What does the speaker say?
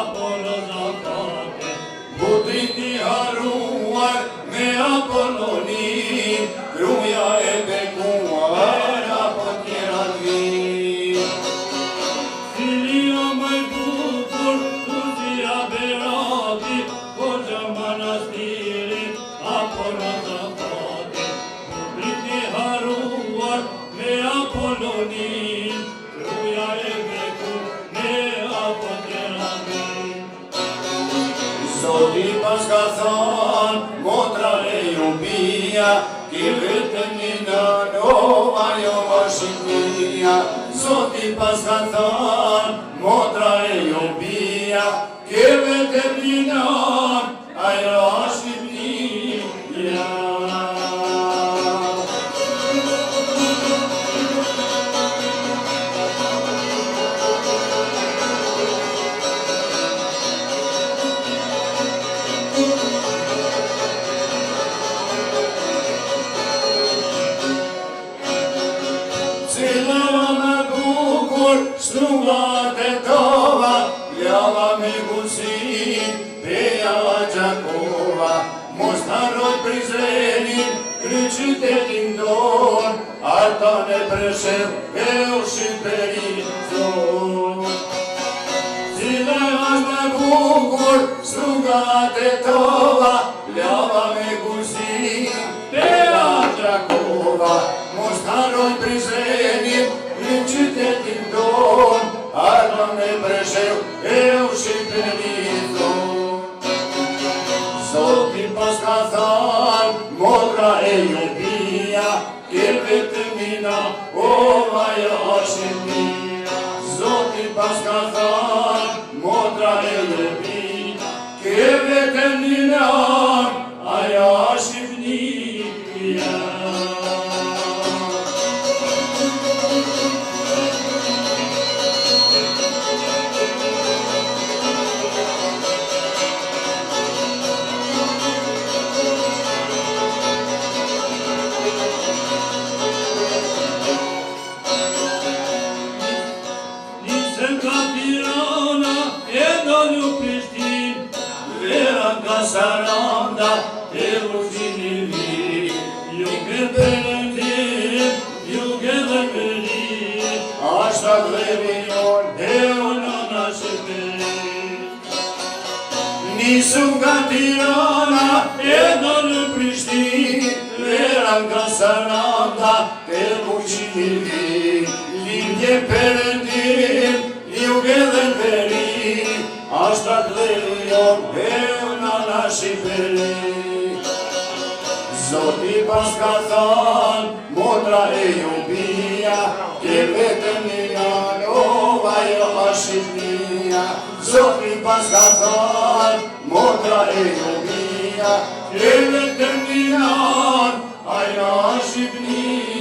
apo në zakate, budrit i haruar me Apollonin, gruaja e bekuar apo tjera t'vin. Filia më bukur, Luzia Berati, Hoxha manastirit apo në zakate, budrit i haruar me Apollonin, gruaja e bekuar me apo tjera t'vin. Zoti pas ka thënë, motra e Jubia, ki vetëm një nën, o ajo është fëmia. Zoti pas ka thënë, motra e Jubia, ki vetëm një nën, ajo është fëmia. Strugat e tova, pljava me gusin, pejava Gjakova, mos harroj Prizrenin, kryqytetin ton, Artan e Preshev, e u Shqipërin zon. Cila është më bukur, strugat e tova, pljava me gusin, pejava Gjakova, mos harroj Prizrenin, kryqytetin ton, Artan e Preshev, e u Shqipërin zon. Zoti pas ka thënë, motra e Jubia, ke vetëm nina, o ajo është fëmia. Zoti pas ka thënë, motra e Jubia, ke vetëm nina, ajo është fëmia. Saranda e Ruzini vi, Juge Belendim, Juge Belendim, Ashta Glevion e Onana Shqipëri. Nisu nga Tirana e do në Prishtinë, vera nga Saranda e Ruzini vi, Lindje Belendim, Juge Belendim, Ashta Glevion e Onana Shqipëri. Zoti pas ka thënë, motra e Jubia, ke vetëm një nën, o ajo është fëmia. Zoti pas ka thënë, motra e Jubia, ke vetëm një nën, ajo është fëmia.